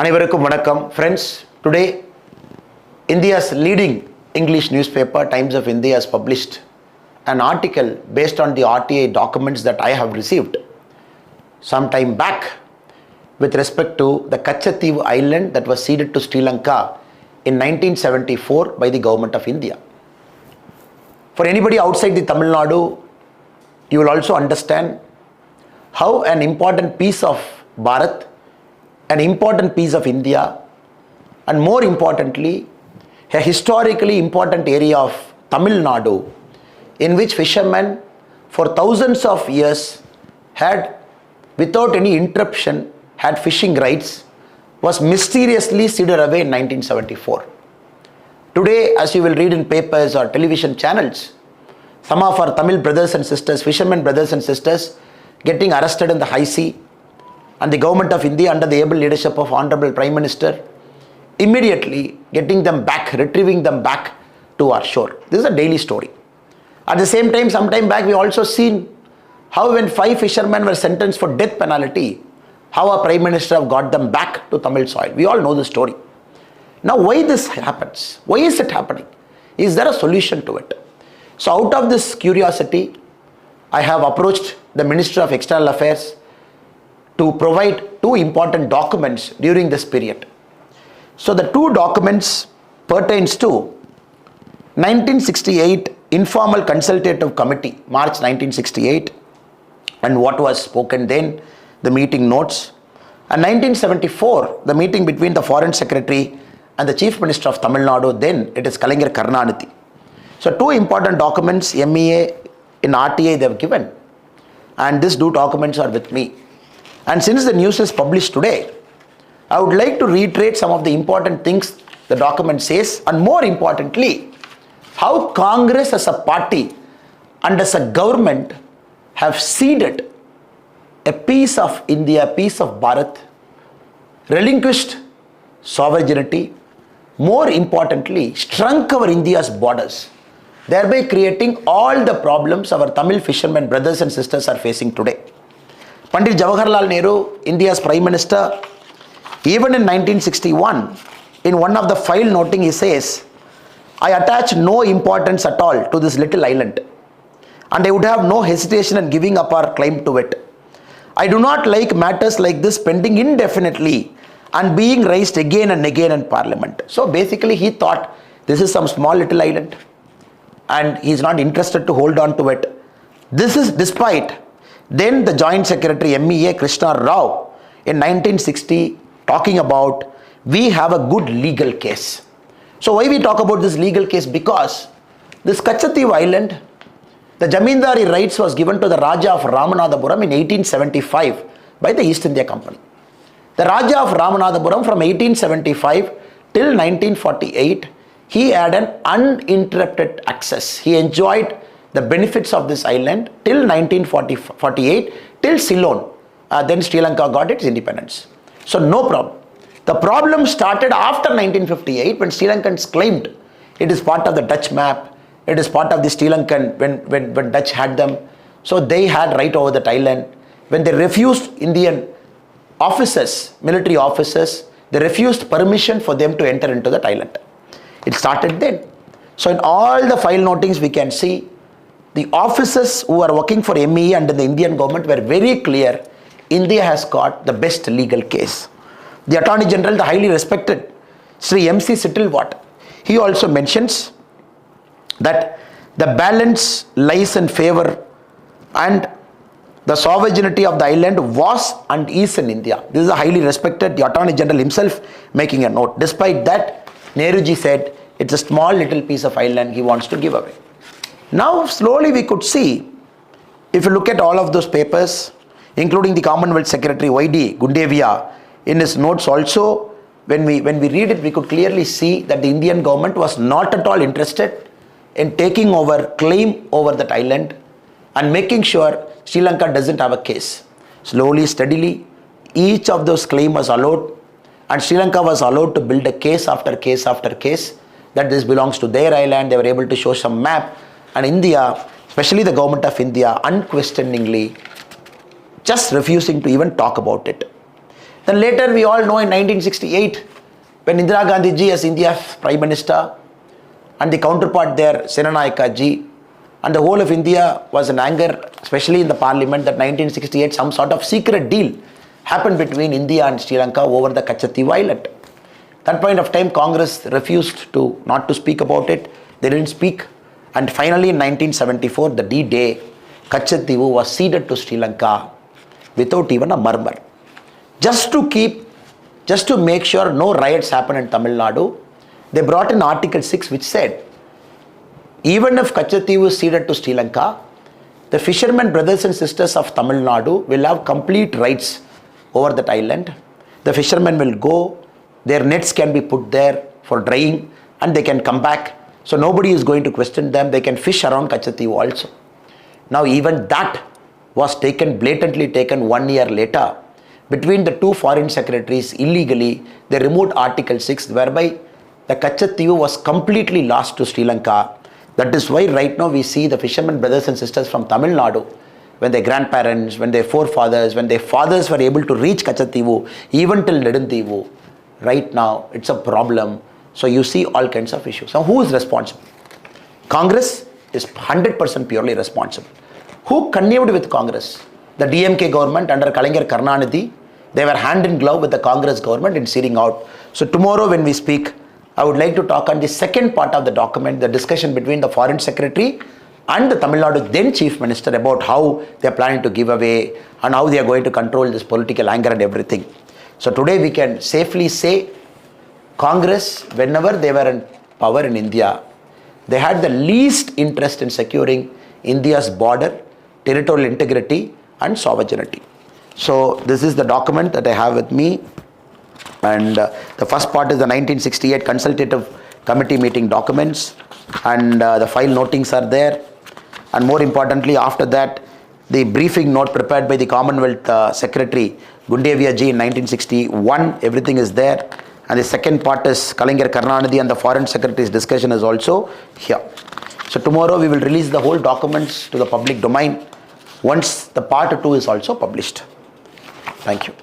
அனைவருக்கும் வணக்கம் friends. Today India's leading English newspaper Times of India has published an article based on the RTA documents that I have received some time back with respect to the Kachativu island that was ceded to Sri Lanka in 1974 by the government of India. For anybody outside the Tamil Nadu, you will also understand how an important piece of Bharat, an important piece of India, and more importantly, a historically important area of Tamil Nadu, in which fishermen for thousands of years had, without any interruption, had fishing rights, was mysteriously ceded away in 1974. Today, as you will read in papers or television channels, some of our Tamil brothers and sisters, fishermen brothers and sisters, getting arrested in the high sea, and the government of India under the able leadership of Honorable Prime Minister immediately getting them back, retrieving them back to our shore. This is a daily story. At the same time, some time back, we also seen how when 5 fishermen were sentenced for death penalty, how our Prime Minister have got them back to Tamil soil. We all know the story. Now, why this happens? Why is it happening? Is there a solution to it? So out of this curiosity, I have approached the Minister of External Affairs to provide 2 important documents during this period. So the 2 documents pertains to 1968 Informal Consultative Committee, March 1968, and what was spoken then, the meeting notes, and 1974, the meeting between the Foreign Secretary and the Chief Minister of Tamil Nadu, then it is Kalaignar Karunanidhi. So 2 important documents, MEA in RTA they have given, and these 2 documents are with me. And since the news is published today, I would like to reiterate some of the important things the document says, and more importantly, how Congress as a party and as a government have ceded a piece of India, a piece of Bharat, relinquished sovereignty, more importantly, shrunk our India's borders, thereby creating all the problems our Tamil fishermen brothers and sisters are facing today. Pandit Jawaharlal Nehru, India's Prime Minister, even in 1961, in one of the file noting, he says, I attach no importance at all to this little island, and I would have no hesitation in giving up our claim to it. I do not like matters like this pending indefinitely and being raised again and again in Parliament. So basically, he thought this is some small little island, and he is not interested to hold on to it. This is despite then the Joint Secretary MEA Krishna Rao in 1960 talking about we have a good legal case. So why we talk about this legal case? Because this Kachativu island, the Jamindari rights was given to the Raja of Ramanathapuram in 1875 by the East India Company. The Raja of Ramanathapuram from 1875 till 1948, he had an uninterrupted access. He enjoyed the benefits of this island till 1948, till Ceylon. Then Sri Lanka got its independence. So no problem. The problem started after 1958 when Sri Lankans claimed it is part of the Dutch map. It is part of the Sri Lankan when Dutch had them. So they had right over that island. When they refused Indian officers, military officers, they refused permission for them to enter into that island. It started then. So in all the file notings we can see the officers who are working for MEA under the Indian government were very clear. India has got the best legal case. The Attorney General, the highly respected Sri M.C. Sittlewat, he also mentions that the balance lies in favor and the sovereignty of the island was and is in India. This is a highly respected, the Attorney General himself making a note. Despite that, Nehruji said it's a small little piece of island he wants to give away. Now slowly we could see, if you look at all of those papers, including the Commonwealth Secretary Y.D. Gundevia, in his notes also, when we read it, we could clearly see that the Indian government was not at all interested in taking over claim over that island and making sure Sri Lanka doesn't have a case. Slowly, steadily, each of those claims was allowed, and Sri Lanka was allowed to build a case after case after case that this belongs to their island. They were able to show some map, and India, especially the government of India, unquestioningly just refusing to even talk about it. Then later we all know in 1968, when Indira Gandhi ji as India's Prime Minister and the counterpart there, Senanayaka ji, and the whole of India was in anger, especially in the parliament, that 1968 some sort of secret deal happened between India and Sri Lanka over the Kachatti Island. That point of time, Congress refused not to speak about it. They didn't speak. And finally in 1974, the D-Day, Kachatti was ceded to Sri Lanka without even a murmur. Just to make sure no riots happen in Tamil Nadu, they brought in Article 6 which said, even if Kachatti was ceded to Sri Lanka, the fishermen brothers and sisters of Tamil Nadu will have complete rights over that island. The fishermen will go, their nets can be put there for drying and they can come back. So nobody is going to question them. They can fish around Kachatti also. Now even that was blatantly taken 1 year later. Between the two foreign secretaries illegally, they removed Article 6 whereby the Kachatti was completely lost to Sri Lanka. That is why right now we see the fishermen brothers and sisters from Tamil Nadu, when their grandparents, when their forefathers, when their fathers were able to reach Kachatti, even till Nedunthievu, right now it's a problem. So you see all kinds of issues. Now who is responsible? Congress is 100% purely responsible. Who connived with Congress? The DMK government under Kalaignar Karunanidhi. They were hand in glove with the Congress government in ceding out. So tomorrow when we speak, I would like to talk on the second part of the document, the discussion between the Foreign Secretary and the Tamil Nadu then Chief Minister about how they are planning to give away and how they are going to control this political anger and everything. So today we can safely say Congress, whenever they were in power in India, they had the least interest in securing India's border, territorial integrity and sovereignty. So this is the document that I have with me. And the first part is the 1968 Consultative Committee meeting documents, and the file notings are there. And more importantly, after that, the briefing note prepared by the Commonwealth Secretary Gundevia ji in 1961, everything is there. And the second part is Kalaignar Karunanidhi and the Foreign Secretary's discussion is also here. So tomorrow we will release the whole documents to the public domain once the part 2 is also published. Thank you.